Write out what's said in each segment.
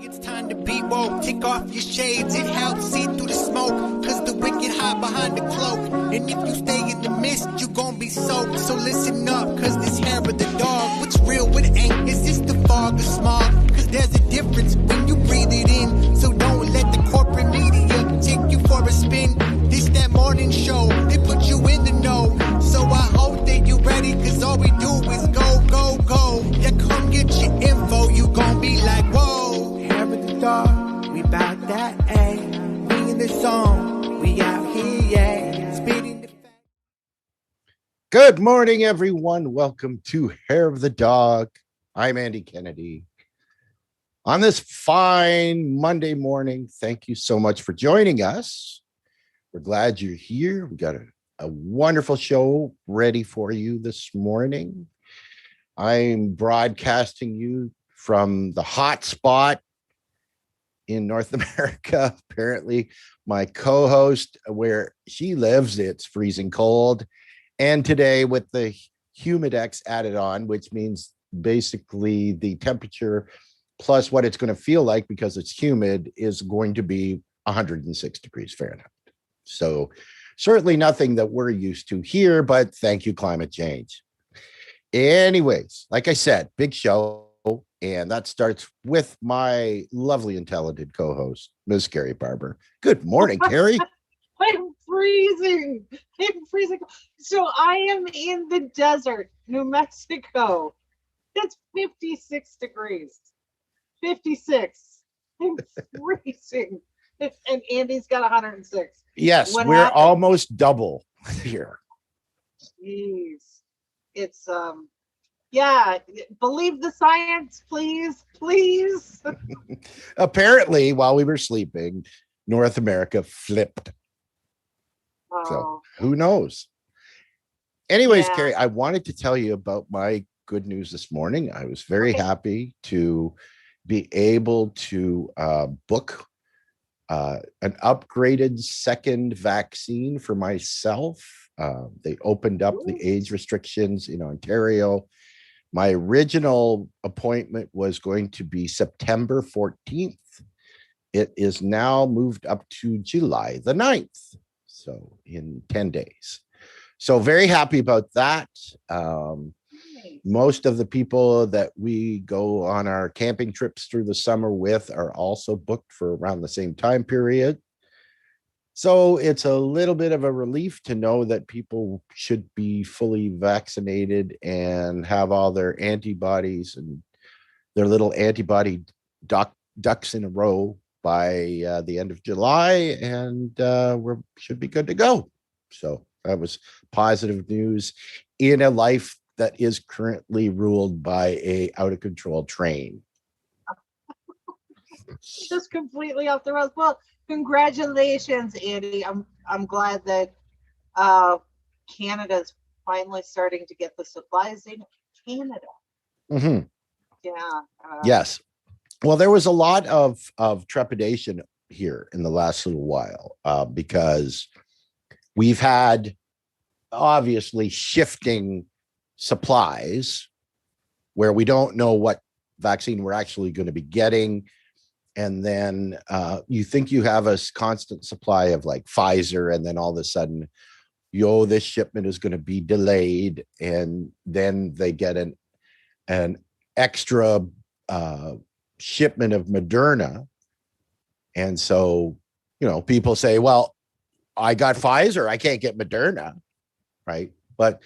It's time to be woke. Take off your shades. It helps see through the smoke. Cause the wicked hide behind the cloak. And if you stay in the mist, you gon' be soaked. So listen up, cause this hair of the dog. What's real, what ain't? Is this the fog or smog? Cause there's a difference when you breathe it in. So don't let the corporate media take you for a spin. This that morning show, they put you in the know. So I hope that you ready, cause all we do is go, go, go. Yeah, come get your info, you gon' be like, whoa. Hair of the dog, we bout that, ayy. We in the zone, we out here, yeah. Speeding the fact. Good morning, everyone. Welcome to Hair of the Dog. I'm Andy Kennedy. On this fine Monday morning, thank you so much for joining us. We're glad you're here. We got a wonderful show ready for you this morning. I'm broadcasting you from the hot spot in North America. Apparently, my co-host, where she lives, it's freezing cold. And today with the humidex added on, which means basically the temperature plus what it's going to feel like because it's humid is going to be 106 degrees Fahrenheit. So certainly nothing that we're used to here, but thank you, climate change. Anyways, like I said, big show. And that starts with my lovely and talented co-host, Ms. Carrie Barber. Good morning, Carrie. I'm freezing. I'm freezing. So I am in the desert, New Mexico. It's 56 degrees. 56. I'm freezing. And Andy's got 106. Yes, What we're happened? almost double here. Jeez. It's yeah, believe the science, please, please. Apparently, while we were sleeping, North America flipped. Oh, So who knows? Anyways, Yeah. Carrie, I wanted to tell you about my good news this morning. I was very Okay. happy to be able to book an upgraded second vaccine for myself. They opened up the age restrictions in Ontario. My original appointment was going to be September 14th. It is now moved up to July the 9th. So in 10 days. So very happy about that. Most of the people that we go on our camping trips through the summer with are also booked for around the same time period. So it's a little bit of a relief to know that people should be fully vaccinated and have all their antibodies and their little antibody ducks in a row by the end of July, and we should be good to go. So that was positive news in a life that is currently ruled by a out-of-control train. just completely off the rails. Well, congratulations, Andy. I'm glad that Canada's finally starting to get the supplies in Canada. Mm-hmm. Yeah. Yes. Well, there was a lot of trepidation here in the last little while because we've had obviously shifting supplies where we don't know what vaccine we're actually going to be getting. And then you think you have a constant supply of like Pfizer, and then all of a sudden, this shipment is going to be delayed. And then they get an extra shipment of Moderna. And so, people say, well, I got Pfizer, I can't get Moderna, right? But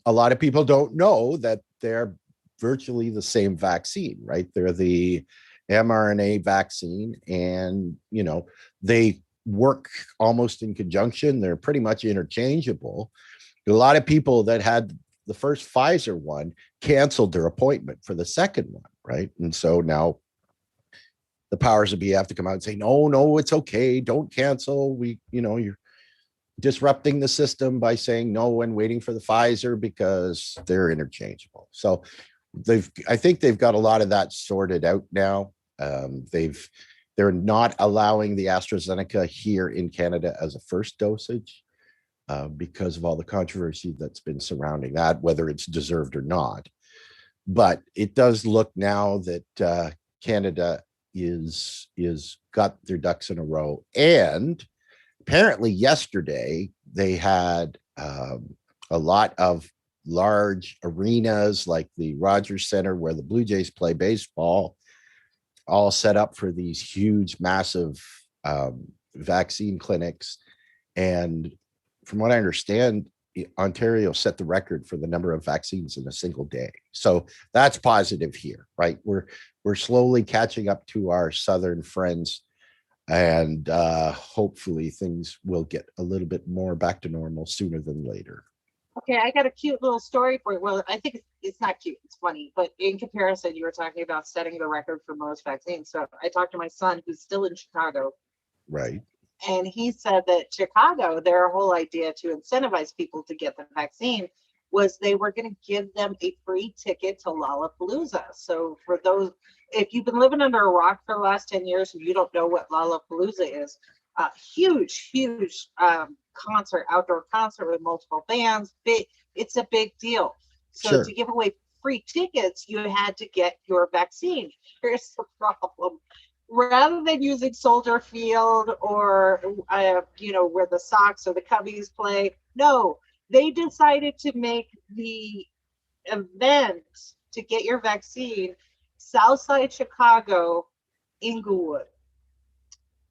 a lot of people don't know that they're virtually the same vaccine, right? They're the mRNA vaccine, and, they work almost in conjunction. They're pretty much interchangeable. A lot of people that had the first Pfizer one canceled their appointment for the second one, right? And so now the powers that be have to come out and say, no, it's okay. Don't cancel. You're disrupting the system by saying no and waiting for the Pfizer because they're interchangeable. So I think they've got a lot of that sorted out now. They're not allowing the AstraZeneca here in Canada as a first dosage because of all the controversy that's been surrounding that, whether it's deserved or not. But it does look now that Canada is got their ducks in a row. And apparently yesterday they had a lot of large arenas like the Rogers Center where the Blue Jays play baseball, all set up for these huge, massive vaccine clinics. And from what I understand, Ontario set the record for the number of vaccines in a single day. So that's positive here, right? We're slowly catching up to our southern friends, and hopefully things will get a little bit more back to normal sooner than later. Okay, I got a cute little story for you. Well, I think it's not cute, it's funny, but in comparison, you were talking about setting the record for most vaccines. So I talked to my son who's still in Chicago. Right. And he said that Chicago, their whole idea to incentivize people to get the vaccine was they were going to give them a free ticket to Lollapalooza. So for those, if you've been living under a rock for the last 10 years and you don't know what Lollapalooza is, a huge concert, outdoor concert with multiple bands. It's a big deal. So Sure. to give away free tickets, you had to get your vaccine. Here's the problem. Rather than using Soldier Field or, where the Sox or the Cubbies play, no, they decided to make the event to get your vaccine Southside Chicago, Inglewood.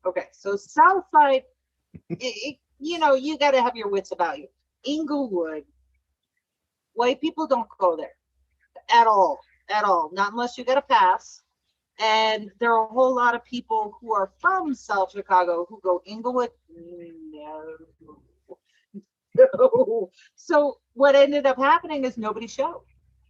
Okay, so Southside, you got to have your wits about you. Inglewood, white people don't go there at all, not unless you get a pass. And there are a whole lot of people who are from South Chicago who go Inglewood. No. So what ended up happening is nobody showed.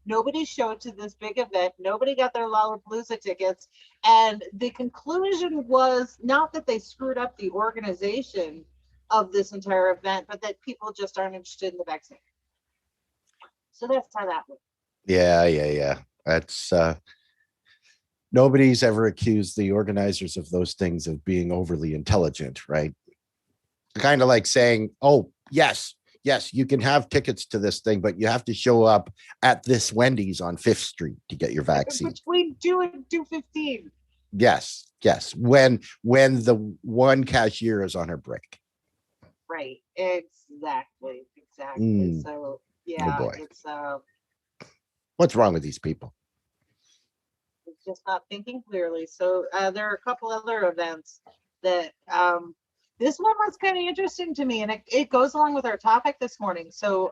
Nobody showed to this big event. Nobody got their Lollapalooza tickets. And the conclusion was not that they screwed up the organization of this entire event, but that people just aren't interested in the vaccine. So that's how that went. Yeah. That's nobody's ever accused the organizers of those things of being overly intelligent, right? Kind of like saying, oh, yes, you can have tickets to this thing, but you have to show up at this Wendy's on 5th Street to get your vaccine. Between 2 and 2:15. Yes. When the one cashier is on her break. Right. Exactly. So yeah, boy. it's What's wrong with these people? it's just not thinking clearly. So there are a couple other events that this one was kind of interesting to me, and it goes along with our topic this morning. So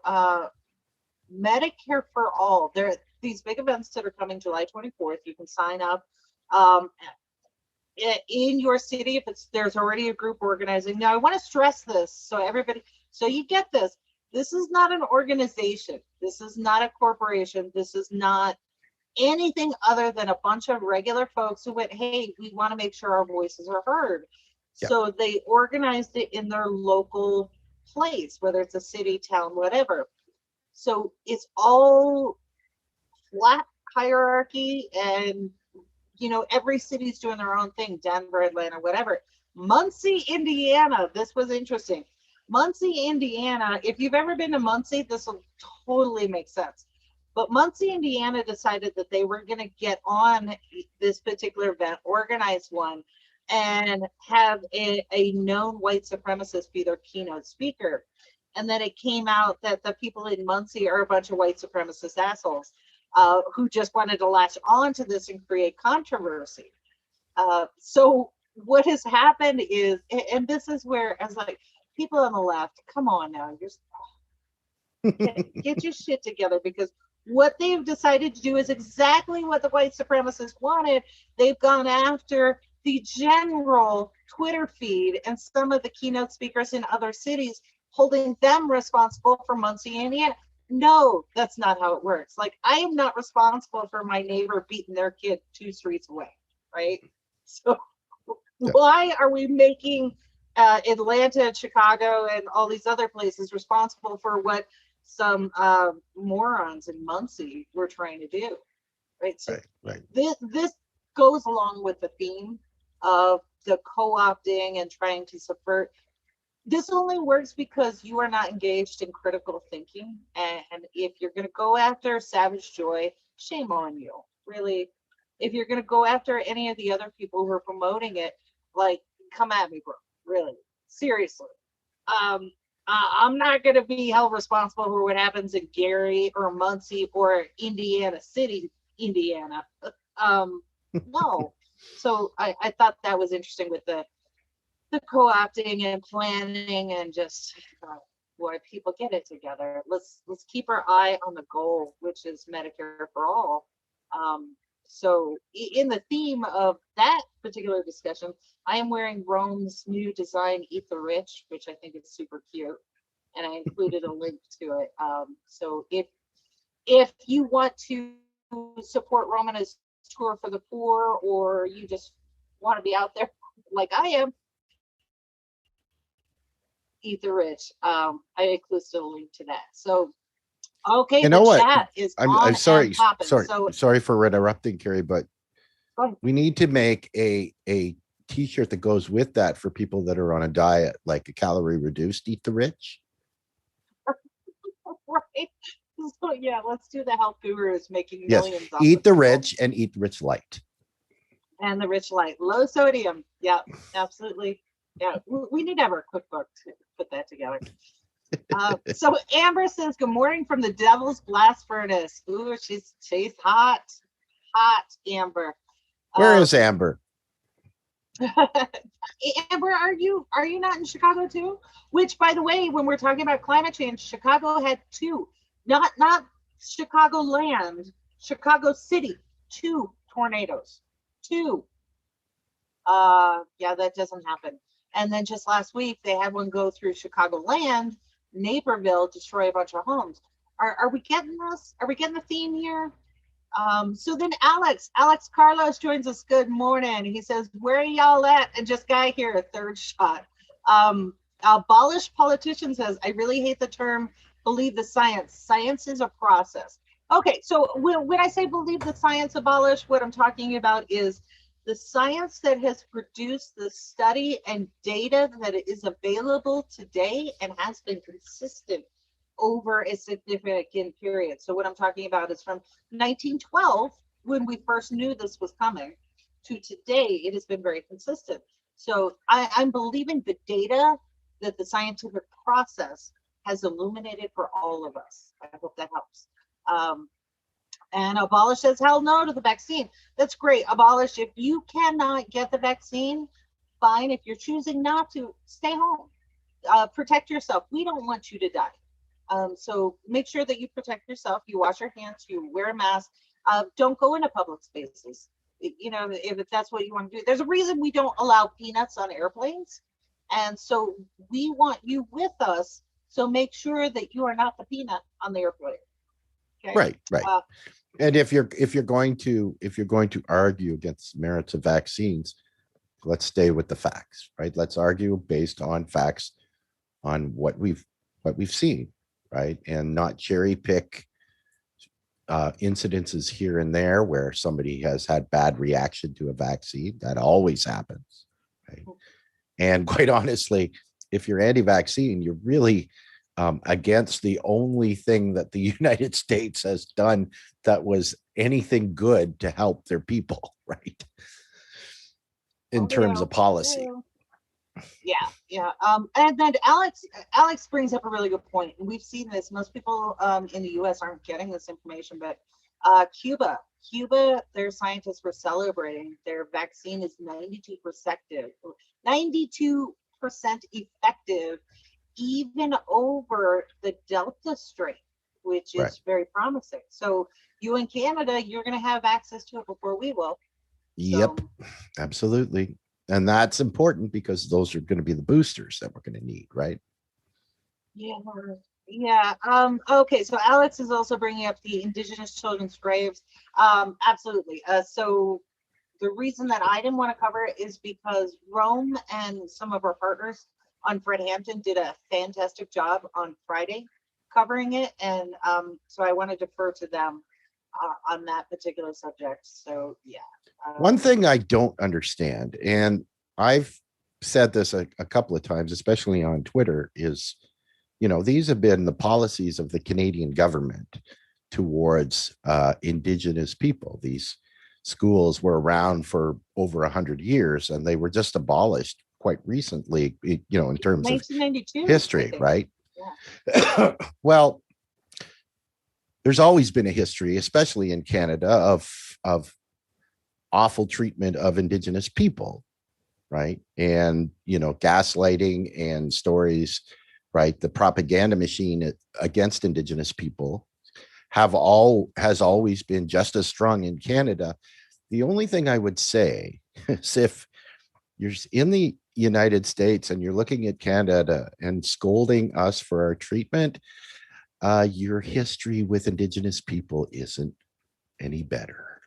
Medicare for All. There are these big events that are coming July 24th. You can sign up in your city if there's already a group organizing. Now I want to stress this so you get this. This is not an organization. This is not a corporation. This is not anything other than a bunch of regular folks who went, hey, we want to make sure our voices are heard. Yeah. So they organized it in their local place, whether it's a city, town, whatever. So it's all flat hierarchy, and every city's doing their own thing. Denver, Atlanta, whatever. Muncie, Indiana. This was interesting. Muncie, Indiana. If you've ever been to Muncie, this will totally make sense. But Muncie, Indiana decided that they were going to get on this particular event, organize one, and have a known white supremacist be their keynote speaker. And then it came out that the people in Muncie are a bunch of white supremacist assholes who just wanted to latch on to this and create controversy. So what has happened is, and this is where, as like, people on the left, come on now, get your shit together, because what they've decided to do is exactly what the white supremacists wanted. They've gone after the general Twitter feed and some of the keynote speakers in other cities, holding them responsible for Muncie, Indiana. No, that's not how it works. Like, I am not responsible for my neighbor beating their kid 2 streets away, right? So why are we making Atlanta, Chicago, and all these other places responsible for what some morons in Muncie were trying to do, right? So right. This goes along with the theme of the co-opting and trying to subvert. This only works because you are not engaged in critical thinking. And if you're going to go after Savage Joy, shame on you. Really, if you're going to go after any of the other people who are promoting it, like, come at me, bro. Really, seriously. I'm not going to be held responsible for what happens in Gary or Muncie or Indiana City, Indiana. No. So I thought that was interesting with the co-opting and planning and just boy, people get it together. Let's keep our eye on the goal, which is Medicare for all. So in the theme of that particular discussion, I am wearing Rome's new design, Eat the Rich, which I think is super cute. And I included a link to it. So if you want to support Rome on his tour for the poor, or you just want to be out there like I am, Eat the Rich. I included a link to that. So okay, you know the what? chat is I'm sorry, and popping. sorry, So sorry for interrupting, Carrie, but we need to make a t-shirt that goes with that for people that are on a diet, like a calorie reduced Eat the Rich. right. So yeah, let's do the health gurus making Yes, millions. Off Eat of the people. Rich and Eat the Rich Light. And the Rich Light, low sodium. Yeah, absolutely. Yeah, we need to have our cookbook to put that together. So Amber says, "Good morning from the Devil's Blast Furnace." Ooh, she's hot, Amber. Where is Amber? Amber, are you not in Chicago too? Which, by the way, when we're talking about climate change, Chicago had two, not Chicago land, Chicago City, two tornadoes, two. Yeah, that doesn't happen. And then just last week, they had one go through Chicago land, Naperville, destroy a bunch of homes. Are we getting this? Are we getting the theme here? So then Alex Carlos joins us. Good morning. He says, "Where are y'all at?" And just guy here, a third shot. Abolish politician says, "I really hate the term believe the science. Science is a process." Okay, so when I say believe the science, abolish, what I'm talking about is the science that has produced the study and data that is available today and has been consistent over a significant period. So what I'm talking about is from 1912, when we first knew this was coming, to today, it has been very consistent. So I'm believing the data that the scientific process has illuminated for all of us. I hope that helps. And Abolish says, hell no to the vaccine. That's great. Abolish, if you cannot get the vaccine, fine. If you're choosing not to, stay home. Protect yourself. We don't want you to die. So make sure that you protect yourself. You wash your hands, you wear a mask. Don't go into public spaces. You know, if that's what you want to do. There's a reason we don't allow peanuts on airplanes. And so we want you with us. So make sure that you are not the peanut on the airplane. Okay? Right. And if you're going to argue against the merits of vaccines, let's stay with the facts, right? Let's argue based on facts, on what we've seen, right? And not cherry pick incidences here and there where somebody has had bad reaction to a vaccine. That always happens, right? And quite honestly, if you're anti-vaccine, you're really against the only thing that the United States has done that was anything good to help their people, right? In terms of policy. Yeah. And then Alex brings up a really good point. And we've seen this. Most people in the US aren't getting this information, but Cuba, their scientists were celebrating their vaccine is 92% effective, even over the Delta strain, which is very promising. So you in Canada, you're going to have access to it before we will. Yep, absolutely. And that's important because those are going to be the boosters that we're going to need, right? Yeah. Okay, so Alex is also bringing up the Indigenous children's graves. Absolutely. So the reason that I didn't want to cover it is because Rome and some of our partners on Fred Hampton did a fantastic job on Friday covering it. And so I want to defer to them on that particular subject. So, yeah. One thing I don't understand, and I've said this a couple of times, especially on Twitter, is, you know, these have been the policies of the Canadian government towards Indigenous people, these schools were around for over 100 years, and they were just abolished quite recently, in terms of 1992 history, right? Yeah. Well, there's always been a history, especially in Canada, of awful treatment of Indigenous people, right? And gaslighting and stories, right? The propaganda machine against Indigenous people has always been just as strong in Canada. The only thing I would say is, if you're in the United States and you're looking at Canada and scolding us for our treatment, your history with Indigenous people isn't any better.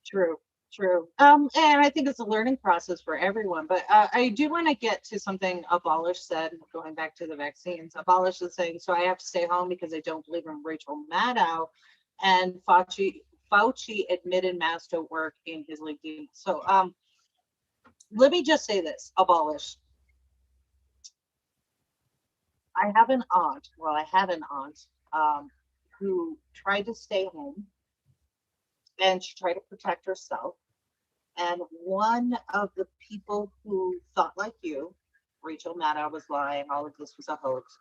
True. And I think it's a learning process for everyone. But I do want to get to something Abolish said, going back to the vaccines. Abolish is saying, so I have to stay home because I don't believe in Rachel Maddow. And Fauci admitted masks don't work in his LinkedIn. So let me just say this, Abolish. I had an aunt who tried to stay home, and she tried to protect herself. And one of the people who thought like you, Rachel Maddow was lying, all of this was a hoax,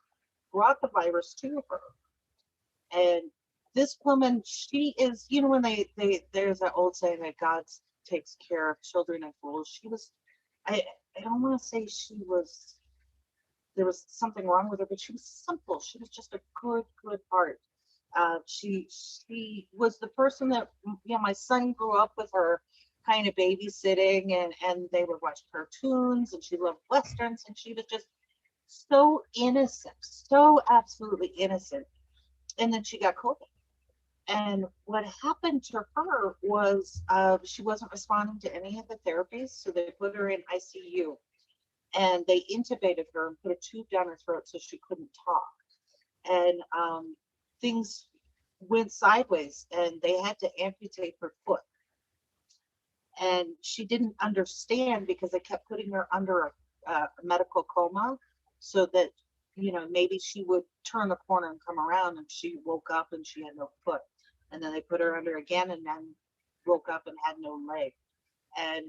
brought the virus to her. And this woman, she is, when there's that old saying that God takes care of children and fools. She was, I don't want to say there was something wrong with her, but she was simple. She was just a good heart. She was the person that, my son grew up with her, kind of babysitting, and they would watch cartoons, and she loved Westerns, and she was just so innocent, so absolutely innocent. And then she got COVID. And what happened to her was she wasn't responding to any of the therapies, so they put her in ICU. And they intubated her and put a tube down her throat so she couldn't talk. And things went sideways, and they had to amputate her foot. And she didn't understand because they kept putting her under a medical coma, so that maybe she would turn the corner and come around, and she woke up and she had no foot. And then they put her under again, and then woke up and had no leg. And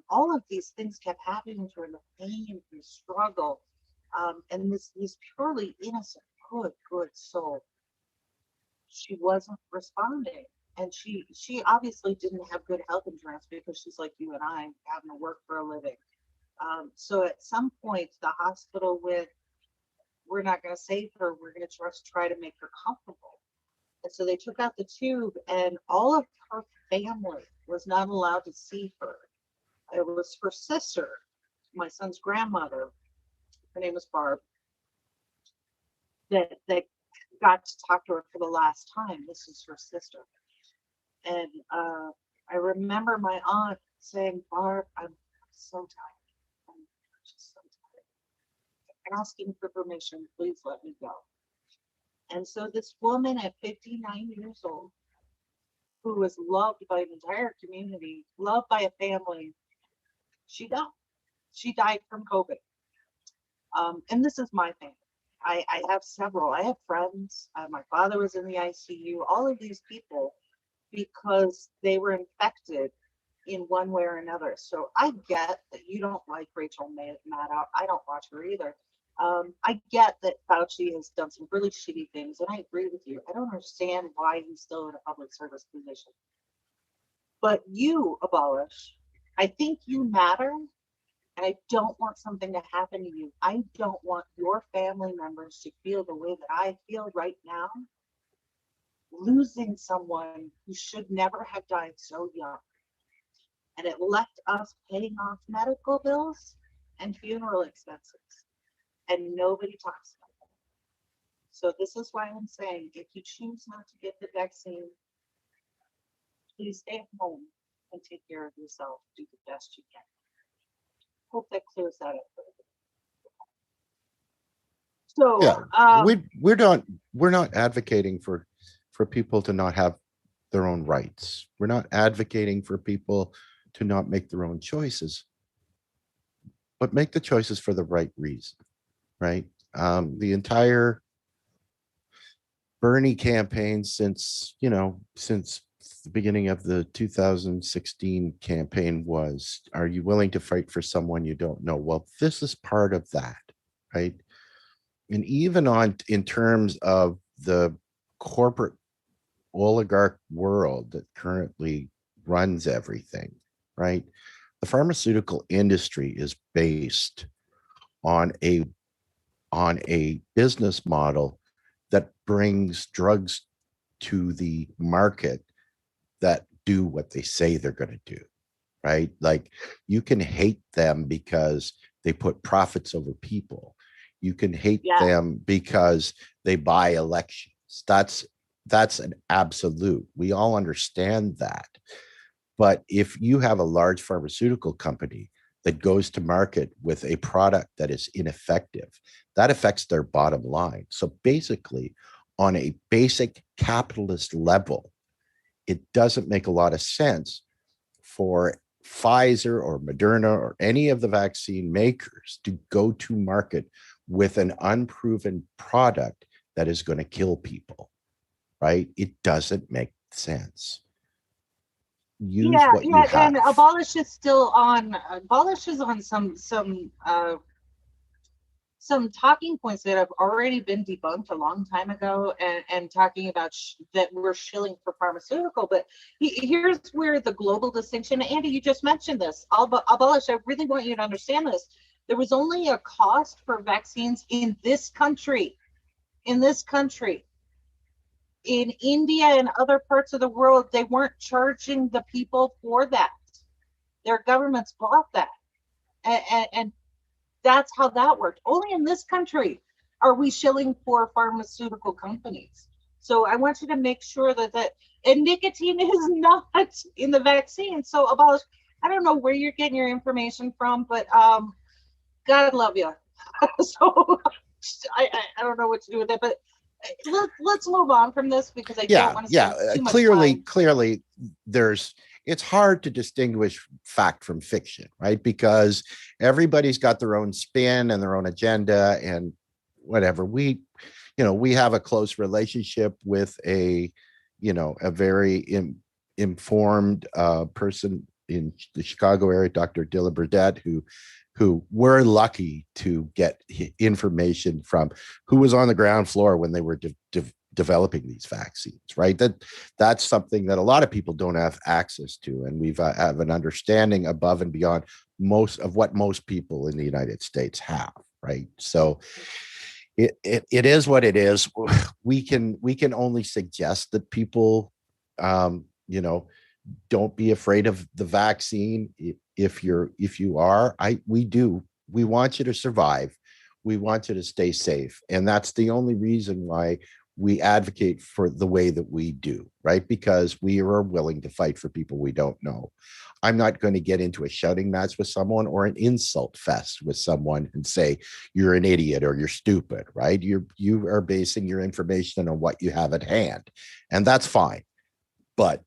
all of these things kept happening to her, the pain, the struggle, and this purely innocent, good soul. She wasn't responding. And she obviously didn't have good health insurance, because she's like you and I, having to work for a living. So at some point, the hospital went, we're not going to save her. We're going to just try to make her comfortable. And so they took out the tube, and all of her family was not allowed to see her. It was her sister, my son's grandmother. Her name was Barb. That got to talk to her for the last time. This is her sister. And I remember my aunt saying, Barb, I'm so tired. I'm just so tired. Asking for permission, please let me go. And so this woman at 59 years old, who was loved by an entire community, loved by a family, she died. She died from COVID. And this is my family. I have several. I have friends. My father was in the ICU. All of these people, because they were infected in one way or another. So I get that you don't like Rachel Maddow. I don't watch her either. I get that Fauci has done some really shitty things, and I agree with you. I don't understand why he's still in a public service position. But you, Abolish, I think you matter, and I don't want something to happen to you. I don't want your family members to feel the way that I feel right now, losing someone who should never have died so young. And it left us paying off medical bills and funeral expenses. And nobody talks about that. So this is why I'm saying, if you choose not to get the vaccine, please stay home and take care of yourself. Do the best you can. Hope that clears that up for you. So yeah, we're not advocating for people to not have their own rights. We're not advocating for people to not make their own choices, but make the choices for the right reason, right? The entire Bernie campaign since the beginning of the 2016 campaign was, are you willing to fight for someone you don't know? Well, this is part of that, right? And even in terms of the corporate oligarch world that currently runs everything, right? The pharmaceutical industry is based on a business model that brings drugs to the market that do what they say they're going to do, right? Like, you can hate them because they put profits over people. You can hate them because they buy elections. That's an absolute. We all understand that. But if you have a large pharmaceutical company that goes to market with a product that is ineffective, that affects their bottom line. So basically, on a basic capitalist level, it doesn't make a lot of sense for Pfizer or Moderna or any of the vaccine makers to go to market with an unproven product that is going to kill people, right? It doesn't make sense. Use what you have. And Abolish is on some talking points that have already been debunked a long time ago, and talking about that we're shilling for pharmaceutical. But here's where the global distinction, Andy, you just mentioned this. Abolish, I really want you to understand this. There was only a cost for vaccines in this country. In India and other parts of the world, they weren't charging the people for that. Their governments bought that. And that's how that worked. Only in this country are we shilling for pharmaceutical companies. So I want you to make sure and nicotine is not in the vaccine. So Abolish, I don't know where you're getting your information from, but God love you. So I don't know what to do with that, but let's move on from this, because I don't want to spend too much time. Clearly it's hard to distinguish fact from fiction, right? Because everybody's got their own spin and their own agenda and whatever. We have a close relationship with a very informed person in the Chicago area, Dr. Dylan Burdett, who we're lucky to get information from, who was on the ground floor when they were developing these vaccines, right? That's something that a lot of people don't have access to, and we've have an understanding above and beyond most people in the United States have, right? So it is what it is. We can only suggest that people, don't be afraid of the vaccine. If you are, we want you to survive. We want you to stay safe. And that's the only reason why we advocate for the way that we do, right? Because we are willing to fight for people we don't know. I'm not going to get into a shouting match with someone or an insult fest with someone and say, you're an idiot or you're stupid, right? You are basing your information on what you have at hand, and that's fine. But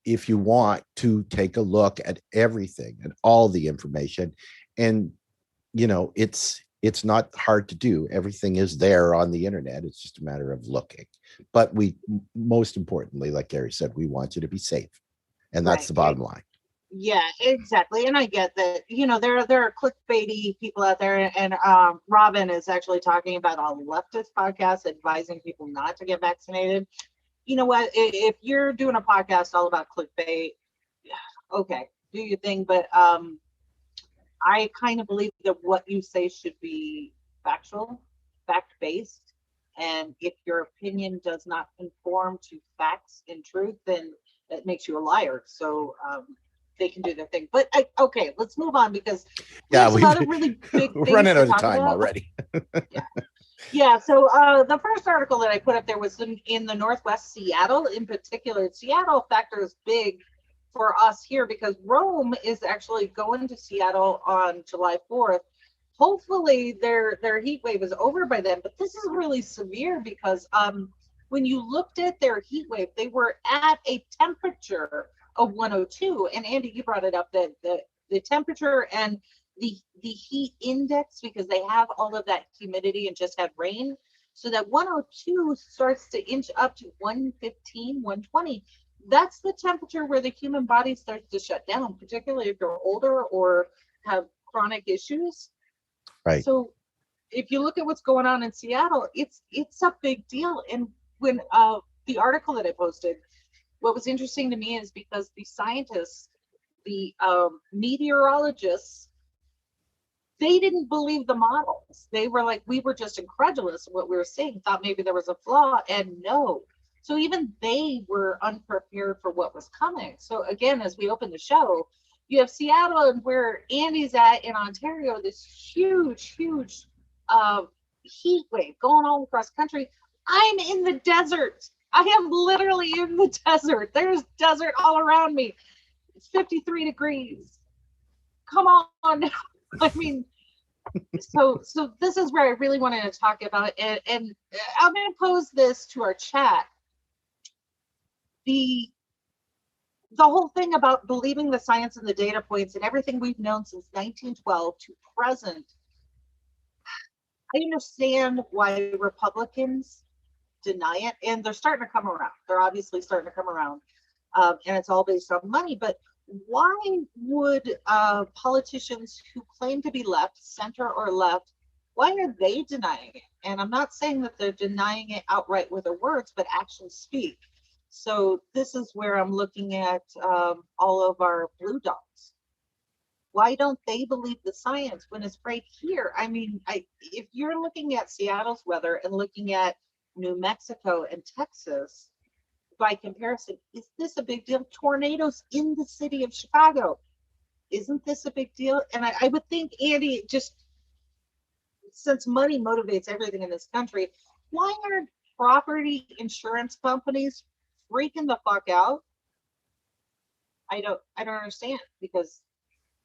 if you want to take a look at everything and all the information, and it's not hard to do. Everything is there on the internet. It's just a matter of looking. But most importantly, like Gary said, we want you to be safe, and that's the bottom line. Yeah, exactly. And I get that, there are clickbaity people out there, and Robin is actually talking about a leftist podcast advising people not to get vaccinated. You know what? If you're doing a podcast all about clickbait, okay, do your thing. But I kind of believe that what you say should be factual, fact-based. And if your opinion does not conform to facts and truth, then that makes you a liar. So they can do their thing. But okay, let's move on, because there's a lot of really big we're things running to out of talk time about. already. Yeah, so the first article that I put up there was in the Northwest, Seattle in particular. Seattle factors big for us here because Rome is actually going to Seattle on July 4th. Hopefully their heat wave is over by then, but this is really severe because when you looked at their heat wave, they were at a temperature of 102. And Andy, you brought it up that the temperature and the heat index, because they have all of that humidity and just had rain. So that 102 starts to inch up to 115, 120. That's the temperature where the human body starts to shut down, particularly if you're older or have chronic issues. Right. So if you look at what's going on in Seattle, it's a big deal. And when the article that I posted, what was interesting to me is because the scientists, the meteorologists, they didn't believe the models. They were like, we were just incredulous of what we were seeing, thought maybe there was a flaw, and no. So even they were unprepared for what was coming. So again, as we open the show, you have Seattle and where Andy's at in Ontario, this huge, huge heat wave going all across the country. I'm in the desert. I am literally in the desert. There's desert all around me. It's 53 degrees. Come on. I mean, so this is where I really wanted to talk about it. And I'm going to pose this to our chat. The whole thing about believing the science and the data points and everything we've known since 1912 to present, I understand why Republicans deny it, and they're starting to come around. They're obviously starting to come around, and it's all based on money. But why would politicians who claim to be left, center or left, why are they denying it? And I'm not saying that they're denying it outright with their words, but actions speak. So this is where I'm looking at all of our blue dogs. Why don't they believe the science when it's right here? I mean, if you're looking at Seattle's weather and looking at New Mexico and Texas, by comparison, is this a big deal? Tornadoes in the city of Chicago. Isn't this a big deal? And I would think, Andy, just since money motivates everything in this country, why aren't property insurance companies freaking the fuck out? I don't understand, because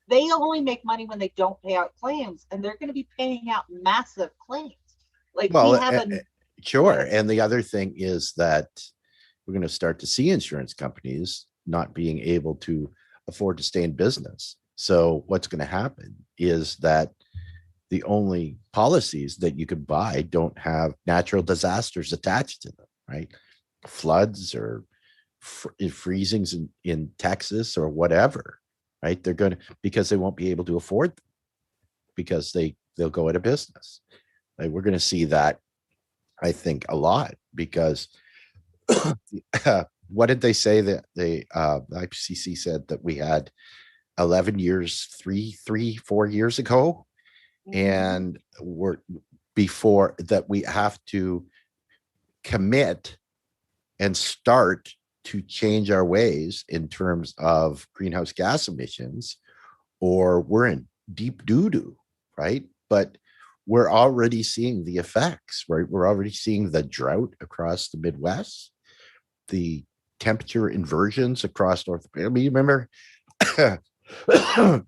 they only make money when they don't pay out claims, and they're going to be paying out massive claims. Like, well, we have sure. And the other thing is that we're going to start to see insurance companies not being able to afford to stay in business. So what's going to happen is that the only policies that you could buy don't have natural disasters attached to them, right? Floods or freezings in Texas or whatever, right? They're going to, because they won't be able to afford them, because they'll go out of business. Like, we're going to see that, I think, a lot, because what did they say that the IPCC said that we had 11 years, 4 years ago, and we're before that we have to commit and start to change our ways in terms of greenhouse gas emissions, or we're in deep doo-doo, right? But we're already seeing the effects, right? We're already seeing the drought across the Midwest, the temperature inversions across North. I mean, remember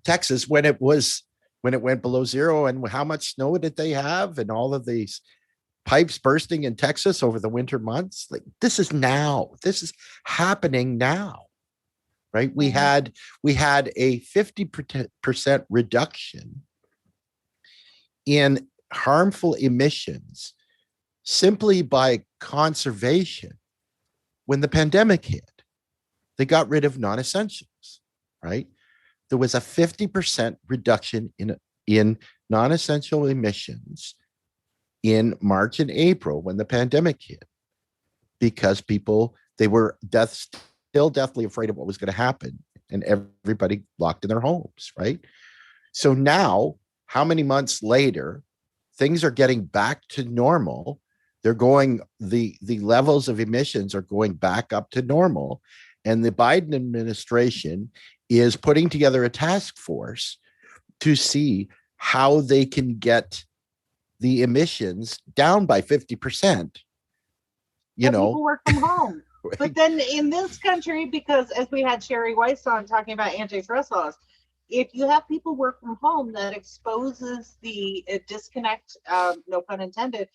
Texas when it went below zero, and how much snow did they have, and all of these pipes bursting in Texas over the winter months? Like, this is happening now, right? We had a 50% reduction in harmful emissions simply by conservation. When the pandemic hit, they got rid of non-essentials, right? There was a 50% reduction in non-essential emissions in March and April when the pandemic hit, because they were still deathly afraid of what was going to happen, and everybody locked in their homes, right? So now, how many months later, things are getting back to normal. They're going, the levels of emissions are going back up to normal. And the Biden administration is putting together a task force to see how they can get the emissions down by 50%. People work from home. Right? But then in this country, because as we had Sherry Weiss on talking about antitrust laws, if you have people work from home, that exposes the disconnect, no pun intended,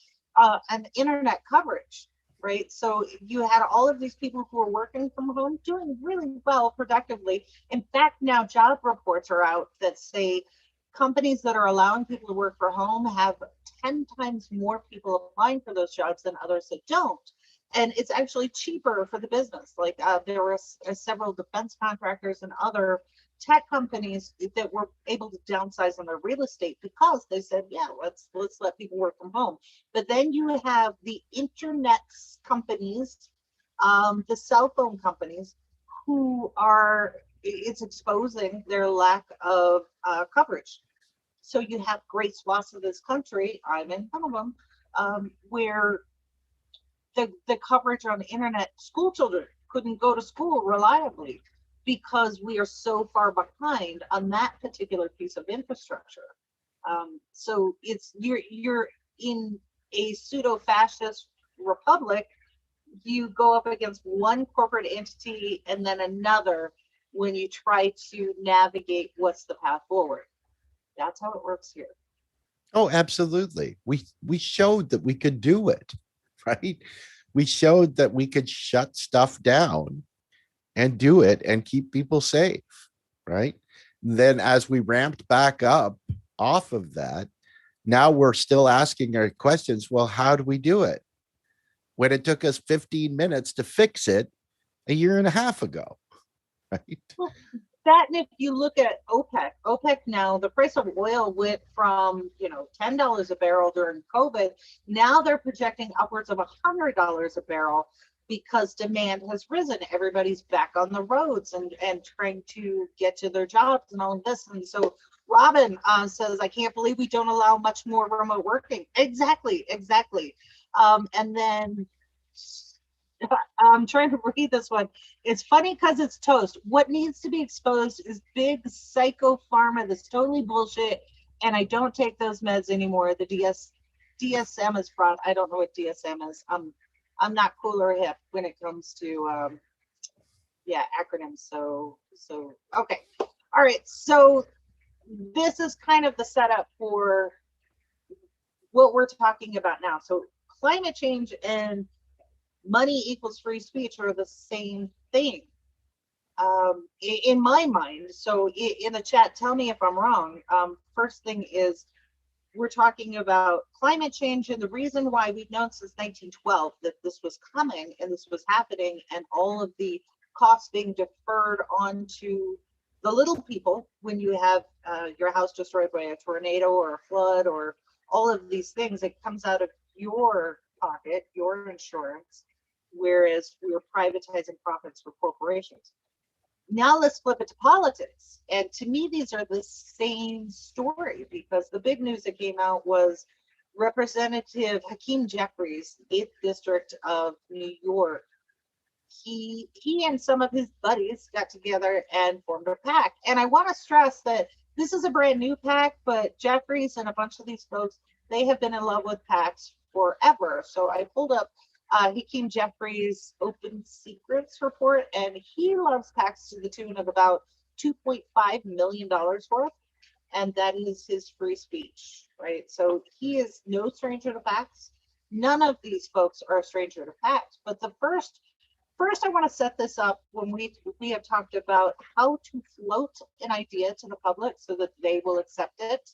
and internet coverage, right? So you had all of these people who are working from home doing really well productively. In fact, now job reports are out that say companies that are allowing people to work from home have 10 times more people applying for those jobs than others that don't. And it's actually cheaper for the business. Like there were several defense contractors and other tech companies that were able to downsize on their real estate because they said, yeah, let's let people work from home. But then you have the internet companies, the cell phone companies, who are, it's exposing their lack of coverage. So you have great swaths of this country, I'm in some of them, where the coverage on the internet, school children couldn't go to school reliably because we are so far behind on that particular piece of infrastructure. So it's you're in a pseudo-fascist republic. You go up against one corporate entity and then another when you try to navigate what's the path forward. That's how it works here. Oh, absolutely. We showed that we could do it, right? We showed that we could shut stuff down and do it and keep people safe, right? Then as we ramped back up off of that, now we're still asking our questions. Well, how do we do it? When it took us 15 minutes to fix it a year and a half ago, right? Well, that, and if you look at OPEC now, the price of oil went from, $10 a barrel during COVID. Now they're projecting upwards of $100 a barrel because demand has risen. Everybody's back on the roads and trying to get to their jobs and all of this. And so Robin says, I can't believe we don't allow much more remote working. Exactly. And then I'm trying to read this one. It's funny because it's toast. What needs to be exposed is big psycho pharma that's totally bullshit, and I don't take those meds anymore. The DSM is fraud. I don't know what DSM is. I'm not cool or hip when it comes to acronyms. So okay. All right. So this is kind of the setup for what we're talking about now. So climate change and money equals free speech are the same thing in my mind. So in the chat, tell me if I'm wrong. First thing is, we're talking about climate change, and the reason why we've known since 1912 that this was coming and this was happening, and all of the costs being deferred onto the little people when you have your house destroyed by a tornado or a flood or all of these things. It comes out of your pocket, your insurance, whereas we were privatizing profits for corporations. Now let's flip it to politics. And to me, these are the same story, because the big news that came out was Representative Hakeem Jeffries, 8th District of New York. He and some of his buddies got together and formed a PAC. And I want to stress that this is a brand new PAC, but Jeffries and a bunch of these folks, they have been in love with PACs forever. So I pulled up Hakeem Jeffries' Open Secrets report, and he loves PACs to the tune of about $2.5 million worth, and that is his free speech, right? So he is no stranger to PACs. None of these folks are a stranger to PACs. But the first I want to set this up when we have talked about how to float an idea to the public so that they will accept it.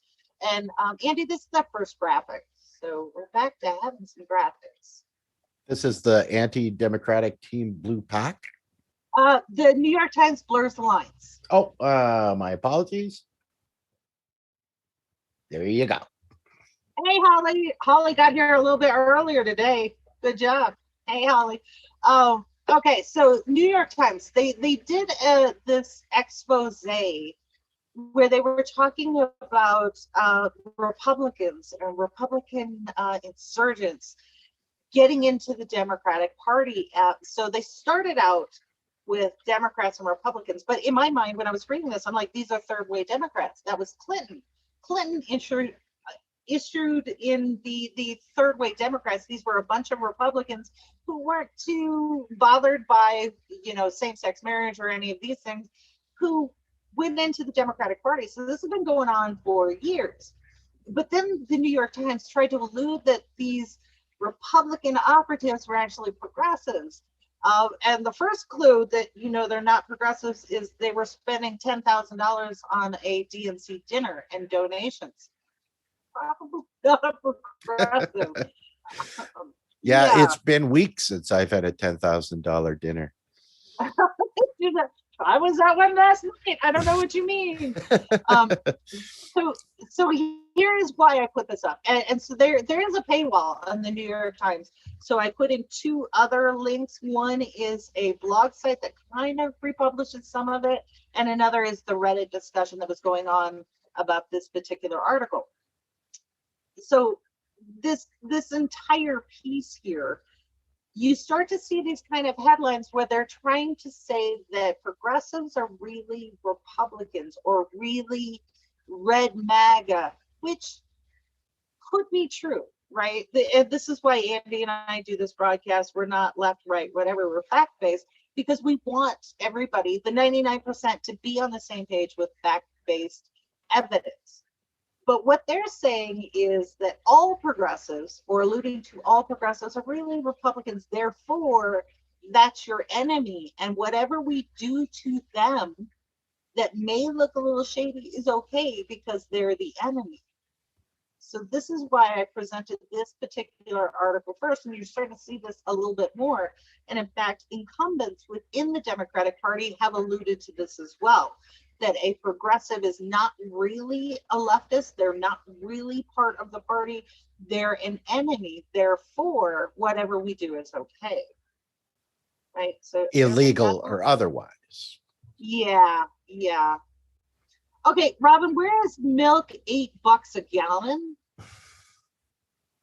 And Andy, this is the first graphic. So we're back to having some graphics. This is the anti-democratic Team Blue PAC. The New York Times blurs the lines. Oh, my apologies. There you go. Hey, Holly. Holly got here a little bit earlier today. Good job. Hey, Holly. Okay, so New York Times, they did this expose where they were talking about Republicans and Republican insurgents getting into the Democratic Party. So they started out with Democrats and Republicans, but in my mind, when I was reading this, I'm like, these are third-way Democrats. That was Clinton. Clinton issued in the third-way Democrats. These were a bunch of Republicans who weren't too bothered by, same-sex marriage or any of these things, who went into the Democratic Party. So this has been going on for years. But then the New York Times tried to allude that these Republican operatives were actually progressives. And the first clue that, they're not progressives is they were spending $10,000 on a DNC dinner and donations. probably not a progressive. Yeah, it's been weeks since I've had a $10,000 dinner. I was at one last night. I don't know what you mean. So here is why I put this up, and so there is a paywall on the New York Times. So I put in two other links. One is a blog site that kind of republishes some of it, and another is the Reddit discussion that was going on about this particular article. So this entire piece here, you start to see these kind of headlines where they're trying to say that progressives are really Republicans or really red MAGA, which could be true, right? This is why Andy and I do this broadcast. We're not left, right, whatever. We're fact-based because we want everybody, the 99%, to be on the same page with fact-based evidence. But what they're saying is that all progressives, or alluding to all progressives, are really Republicans. Therefore, that's your enemy. And whatever we do to them that may look a little shady is okay because they're the enemy. So this is why I presented this particular article first, and you're starting to see this a little bit more. And in fact, incumbents within the Democratic Party have alluded to this as well, that a progressive is not really a leftist. They're not really part of the party. They're an enemy. Therefore, whatever we do is okay. Right? So illegal or otherwise. Yeah. Okay, Robin, where is milk $8 a gallon?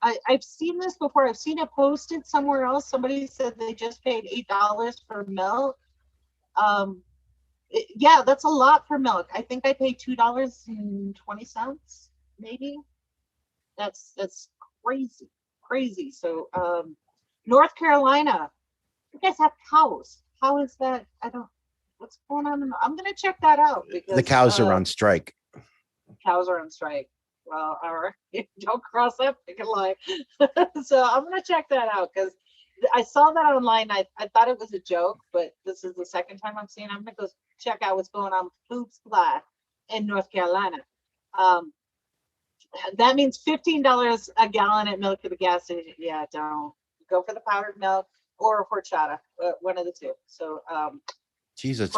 I've seen this before. I've seen it posted somewhere else. Somebody said they just paid $8 for milk. Yeah, that's a lot for milk. I think I paid $2.20, maybe. That's crazy. So North Carolina, you guys have cows. How is that? What's going on? I'm gonna check that out because the cows are on strike. Cows are on strike. Well, all right, don't cross that picket line. So I'm gonna check that out because I saw that online. I thought it was a joke, but this is the second time I'm seeing it. I'm gonna go check out what's going on with food supply in North Carolina. That means $15 a gallon at milk at the gas station. Yeah, don't go for the powdered milk or horchata, one of the two. So geez, it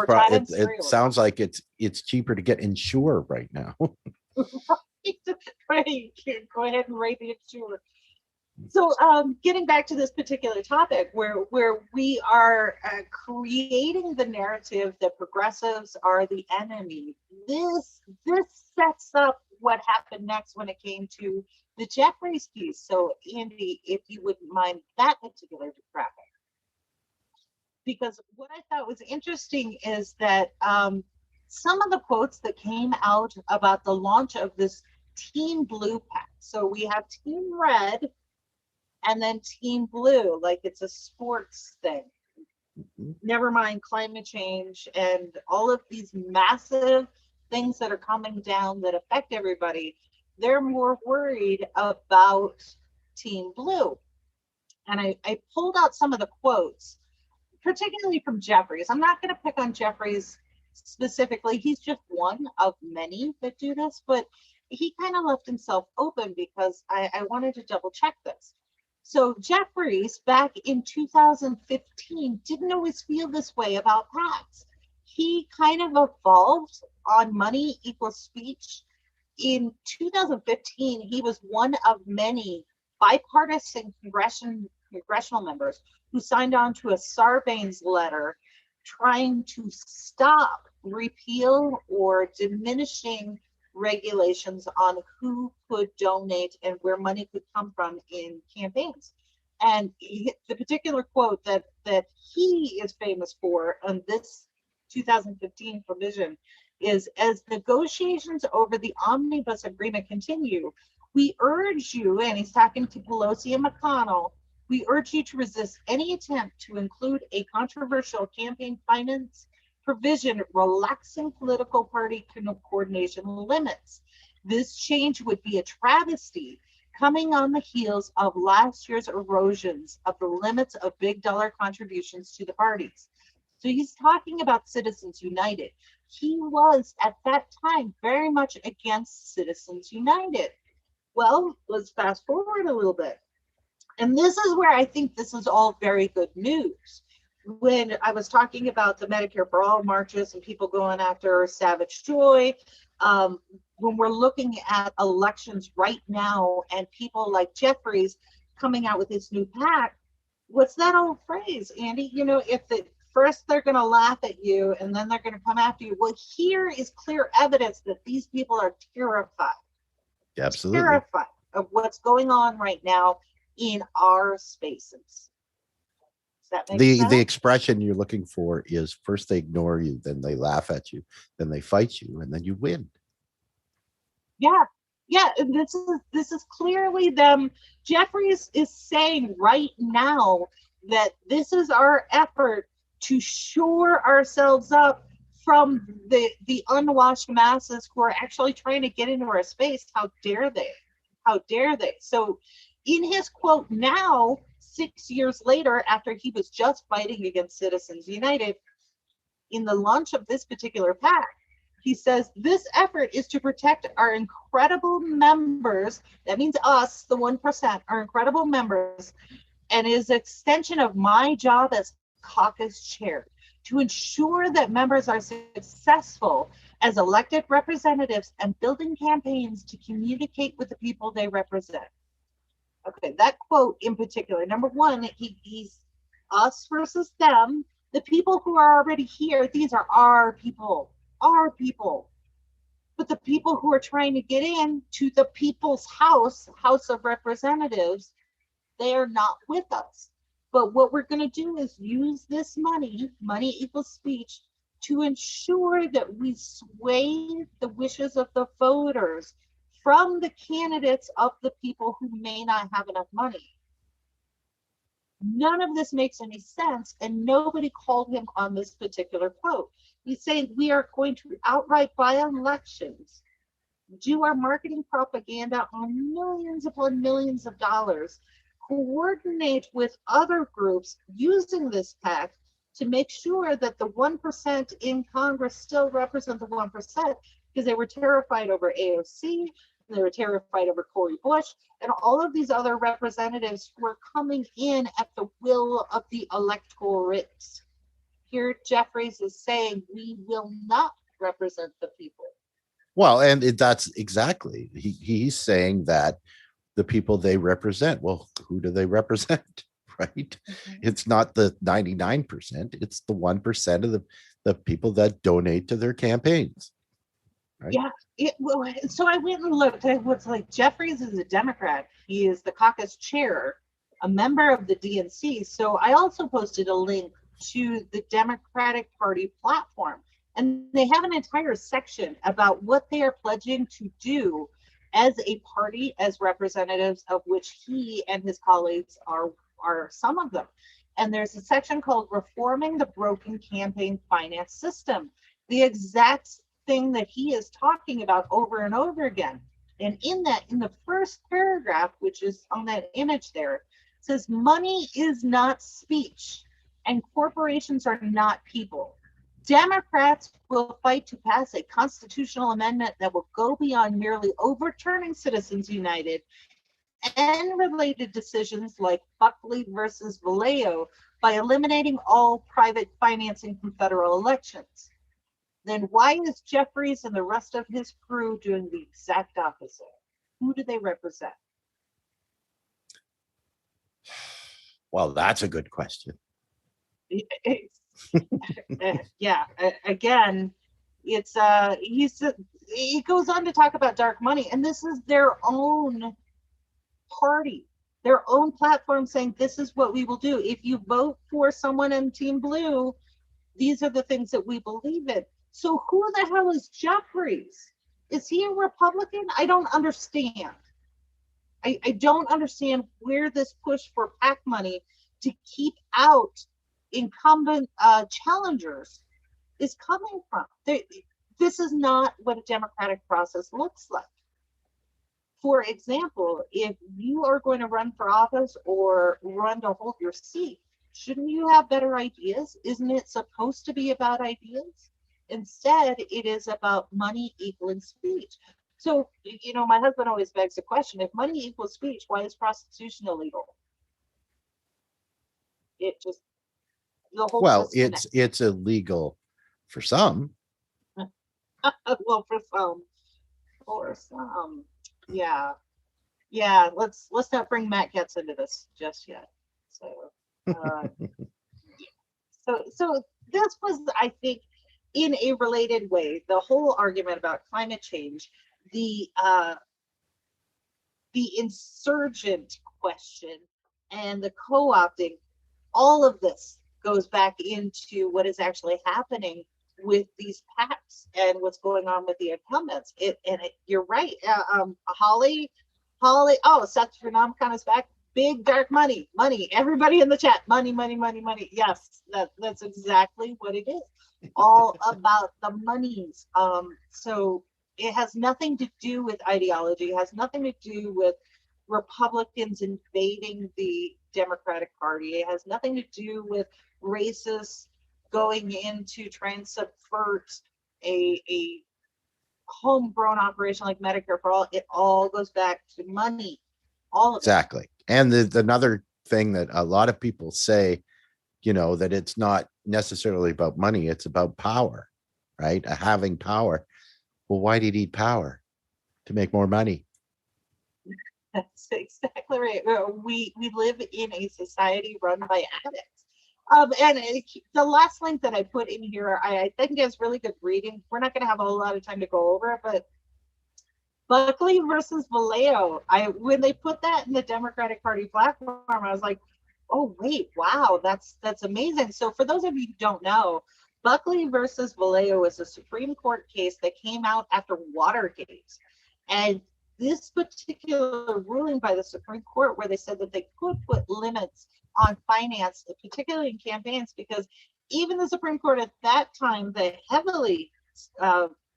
sounds like it's cheaper to get Ensure right now. Right. Go ahead and rate the Ensure. So getting back to this particular topic where we are creating the narrative that progressives are the enemy, this sets up what happened next when it came to the Jeffries piece. So Andy, if you wouldn't mind that particular graphic. Because what I thought was interesting is that some of the quotes that came out about the launch of this Team Blue pack. So we have Team Red and then Team Blue, like it's a sports thing. Never mind climate change and all of these massive things that are coming down that affect everybody. They're more worried about Team Blue. And I pulled out some of the quotes, particularly from Jeffries. I'm not going to pick on Jeffries specifically. He's just one of many that do this, but he kind of left himself open because I wanted to double check this. So Jeffries back in 2015 didn't always feel this way about PACs. He kind of evolved on money equals speech. In 2015, he was one of many bipartisan congressional members who signed on to a Sarbanes letter trying to stop, repeal, or diminishing regulations on who could donate and where money could come from in campaigns. And the particular quote that he is famous for on this 2015 provision is, as negotiations over the omnibus agreement continue, we urge you, and he's talking to Pelosi and McConnell, we urge you to resist any attempt to include a controversial campaign finance provision relaxing political party coordination limits. This change would be a travesty coming on the heels of last year's erosions of the limits of big dollar contributions to the parties. So he's talking about Citizens United. He was at that time very much against Citizens United. Well, let's fast forward a little bit. And this is where I think this is all very good news. When I was talking about the Medicare for All marches and people going after Savage Joy, when we're looking at elections right now and people like Jeffries coming out with his new PAC, what's that old phrase, Andy? You know, if the first they're going to laugh at you and then they're going to come after you. Well, here is clear evidence that these people are terrified. Absolutely. Terrified of what's going on right now in our spaces. Does that make sense? The expression you're looking for is first they ignore you, then they laugh at you, then they fight you, and then you win. Yeah. Yeah, and this is clearly them. Jeffries is saying right now that this is our effort to shore ourselves up from the unwashed masses who are actually trying to get into our space. How dare they? How dare they? So in his quote now, 6 years later, after he was just fighting against Citizens United, in the launch of this particular PAC, he says, this effort is to protect our incredible members. That means us, the 1%, our incredible members, and is an extension of my job as caucus chair to ensure that members are successful as elected representatives and building campaigns to communicate with the people they represent. Okay, that quote in particular, number one, he's us versus them. The people who are already here, these are our people. Our people. But the people who are trying to get in to the people's house of representatives, they are not with us. But what we're going to do is use this money equals speech, to ensure that we sway the wishes of the voters from the candidates of the people who may not have enough money. None of this makes any sense, and nobody called him on this particular quote. He's saying we are going to outright buy elections, do our marketing propaganda on millions upon millions of dollars, coordinate with other groups using this PAC to make sure that the 1% in Congress still represent the 1%, because they were terrified over AOC, they were terrified over Cori Bush, and all of these other representatives who are coming in at the will of the electorates. Here, Jeffries is saying we will not represent the people. Well, and that's exactly, he's saying that the people they represent. Well, who do they represent? Right? Mm-hmm. It's not the 99%, it's the 1% of the people that donate to their campaigns. Right? Yeah. So I went and looked. I was like, Jeffries is a Democrat. He is the caucus chair, a member of the DNC. So I also posted a link to the Democratic Party platform. And they have an entire section about what they are pledging to do as a party, as representatives of which he and his colleagues are some of them. And there's a section called Reforming the Broken Campaign Finance System, the exact thing that he is talking about over and over again. And in the first paragraph, which is on that image there, it says money is not speech and corporations are not people. Democrats will fight to pass a constitutional amendment that will go beyond merely overturning Citizens United and related decisions like Buckley versus Vallejo by eliminating all private financing from federal elections. Then why is Jeffries and the rest of his crew doing the exact opposite? Who do they represent? Well, that's a good question. Yeah, again, it's he goes on to talk about dark money, and this is their own party, their own platform saying this is what we will do. If you vote for someone in Team Blue, these are the things that we believe in. So who the hell is Jeffries? Is he a Republican? I don't understand. I don't understand where this push for PAC money to keep out incumbent challengers is coming from. This is not what a democratic process looks like. For example, if you are going to run for office or run to hold your seat, shouldn't you have better ideas? Isn't it supposed to be about ideas? Instead, it is about money equaling speech. So, my husband always begs the question, if money equals speech, why is prostitution illegal? It just, the whole Well, disconnect. it's illegal for some. Well, for some, yeah. Yeah, let's not bring Matt Getz into this just yet. So, uh, so this was, I think, in a related way, the whole argument about climate change, the insurgent question, and the co-opting. All of this goes back into what is actually happening with these PACs and what's going on with the incumbents. You're right. Holly. Oh, Seth Phenomenon is back. Big dark money. Everybody in the chat. Money. Yes, that's exactly what it is. All about the monies. So it has nothing to do with ideology. It has nothing to do with Republicans invading the Democratic Party. It has nothing to do with racists going in to try and subvert a homegrown operation like Medicare for All. It all goes back to money. All of exactly. it. And another thing that a lot of people say, that it's not necessarily about money, it's about power, right? Having power. Well, why do you need power? To make more money. That's exactly right. We live in a society run by addicts. And the last link that I put in here, I think is really good reading. We're not going to have a whole lot of time to go over it, but Buckley versus Vallejo. When they put that in the Democratic Party platform, I was like, oh wait, wow, that's amazing. So for those of you who don't know, Buckley versus Vallejo is a Supreme Court case that came out after Watergate, and this particular ruling by the Supreme Court, where they said that they could put limits on finance, particularly in campaigns, because even the Supreme Court at that time, the heavily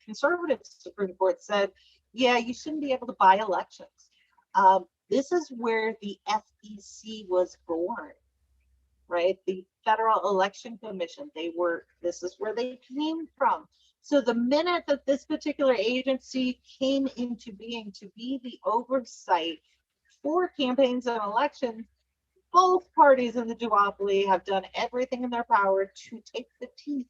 conservative Supreme Court, said, yeah, you shouldn't be able to buy elections. This is where the FEC was born, right? The Federal Election Commission. This is where they came from. So the minute that this particular agency came into being to be the oversight for campaigns and elections, both parties in the duopoly have done everything in their power to take the teeth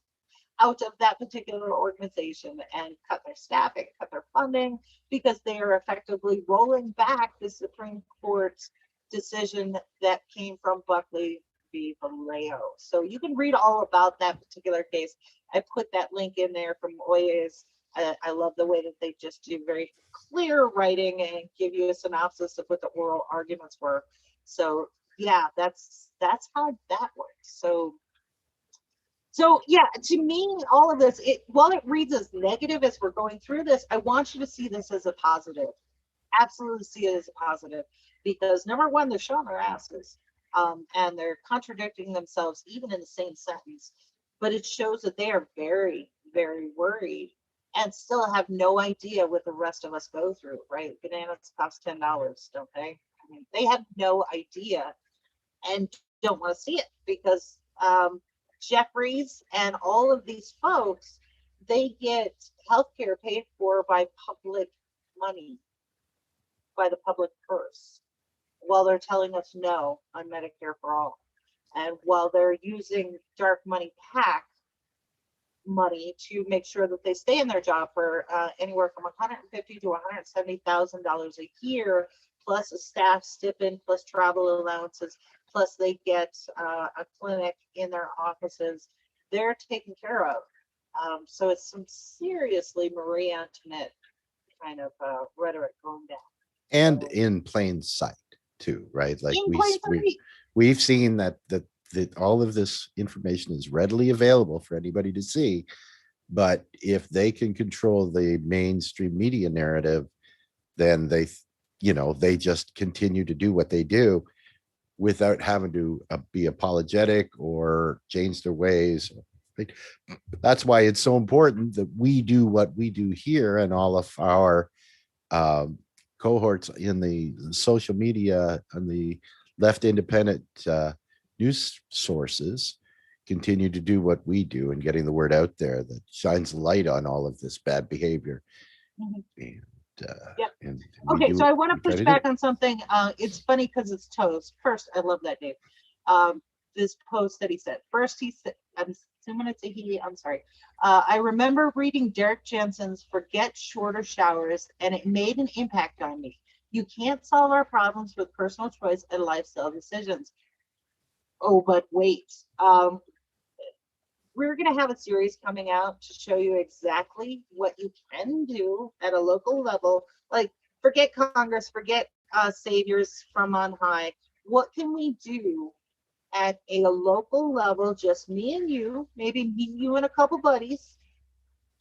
out of that particular organization and cut their staffing, cut their funding, because they are effectively rolling back the Supreme Court's decision that came from Buckley v. Vallejo. So you can read all about that particular case. I put that link in there from Oyes. I love the way that they just do very clear writing and give you a synopsis of what the oral arguments were. So yeah, that's how that works. So yeah, to me, all of this, while it reads as negative as we're going through this, I want you to see this as a positive. Absolutely see it as a positive, because number one, they're showing their asses, and they're contradicting themselves even in the same sentence. But it shows that they are very, very worried and still have no idea what the rest of us go through, right? Bananas cost $10, don't they? I mean, they have no idea and don't want to see it, because Jeffries and all of these folks, they get healthcare paid for by public money, by the public purse, while they're telling us no on Medicare for All. And while they're using dark money PAC money to make sure that they stay in their job for anywhere from $150,000 to $170,000 a year, plus a staff stipend, plus travel allowances, plus they get a clinic in their offices. They're taken care of. So it's some seriously Marie Antoinette kind of rhetoric going down. And in plain sight too, right? Like In we've seen that all of this information is readily available for anybody to see. But if they can control the mainstream media narrative, then they just continue to do what they do without having to be apologetic or change their ways. That's why it's so important that we do what we do here, and all of our cohorts in the social media and the left independent news sources continue to do what we do, and getting the word out there that shines light on all of this bad behavior. Mm-hmm. Yep. and Okay, so I want to push back on something. It's funny because it's toast. First, I love that name. This post that he said. First, he said, I'm assuming it's a he. I'm sorry. I remember reading Derek Jensen's "Forget Shorter Showers," and it made an impact on me. You can't solve our problems with personal choice and lifestyle decisions. Oh, but wait. We're going to have a series coming out to show you exactly what you can do at a local level. Like, forget Congress, forget saviors from on high. What can we do at a local level, just me and you, maybe me, you and a couple buddies,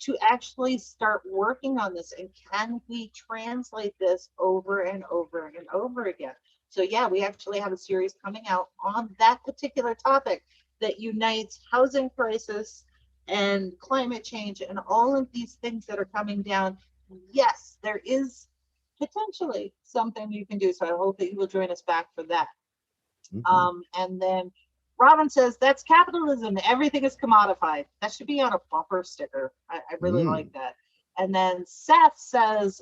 to actually start working on this? And can we translate this over and over and over again? So yeah, we actually have a series coming out on that particular topic that unites housing crisis and climate change and all of these things that are coming down. Yes, there is potentially something you can do. So I hope that you will join us back for that. And then Robin says, that's capitalism. Everything is commodified. That should be on a bumper sticker. I really like that. And then Seth says,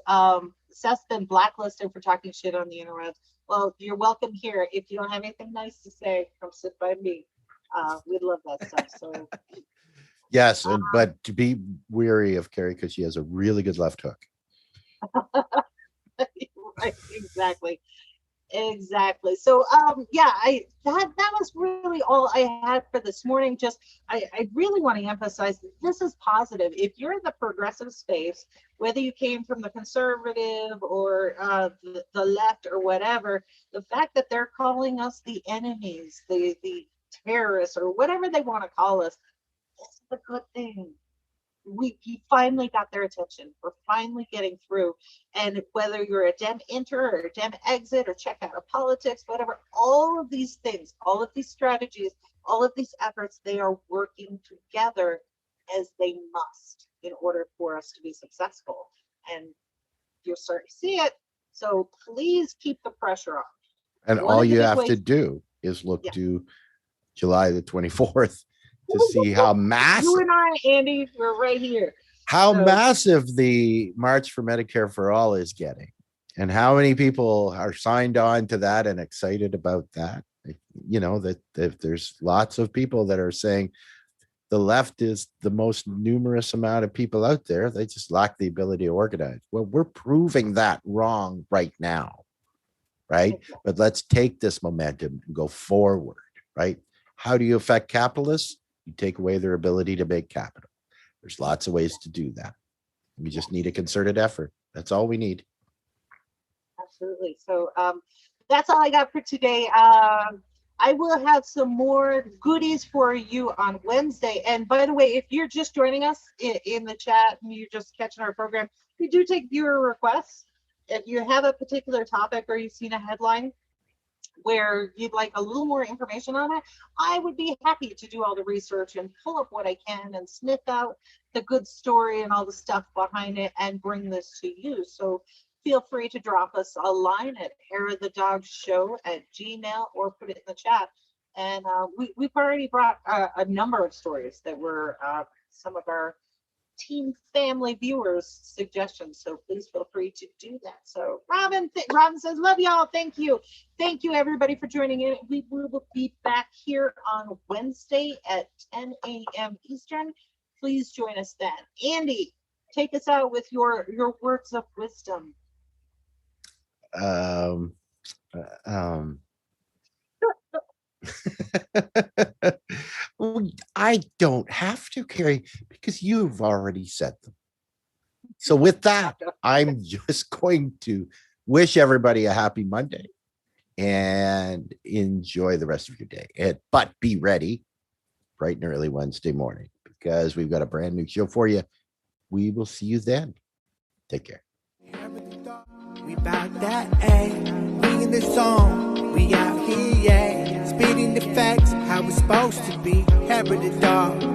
Seth's been blacklisted for talking shit on the internet. Well, you're welcome here. If you don't have anything nice to say, come sit by me. We'd love that stuff. So yes, but to be wary of Carrie because she has a really good left hook. Right, exactly. So yeah, that was really all I had for this morning. Just I really want to emphasize that this is positive. If you're in the progressive space, whether you came from the conservative or the left or whatever, the fact that they're calling us the enemies, the terrorists, or whatever they want to call us, is a good thing. We finally got their attention. We're finally getting through. And whether you're a Dem enter or a Dem exit or check out of politics, whatever, all of these things, all of these strategies, all of these efforts, they are working together as they must in order for us to be successful. And you're starting to see it. So please keep the pressure on. And all you have to do is look to July the 24th to see how massive. You and I, Andy, we're right here. How massive the March for Medicare for All is getting, and how many people are signed on to that and excited about that. You know, that there's lots of people that are saying the left is the most numerous amount of people out there. They just lack the ability to organize. Well, we're proving that wrong right now, right? But let's take this momentum and go forward, right? How do you affect capitalists? You take away their ability to make capital. There's lots of ways to do that. We just need a concerted effort. That's all we need. Absolutely. So that's all I got for today. I will have some more goodies for you on Wednesday. And by the way, if you're just joining us in the chat and you're just catching our program, we do take viewer requests. If you have a particular topic or you've seen a headline where you'd like a little more information on it, I would be happy to do all the research and pull up what I can and sniff out the good story and all the stuff behind it and bring this to you. So feel free to drop us a line at hairofthedogshow@gmail or put it in the chat. And we've already brought a number of stories that were some of our team family viewers suggestions, so please feel free to do that. So Robin says, love y'all. Thank you everybody for joining in. We will be back here on Wednesday at 10 a.m. Eastern. Please join us then. Andy, take us out with your words of wisdom. I don't have to, Carrie, because you've already said them. So with that, I'm just going to wish everybody a happy Monday and enjoy the rest of your day. But be ready bright and early Wednesday morning, because we've got a brand new show for you. We will see you then. Take care. We bout that, ayy. We in the zone. We out here, yeah. Spitting the facts, how it's supposed to be. Hair of the dog.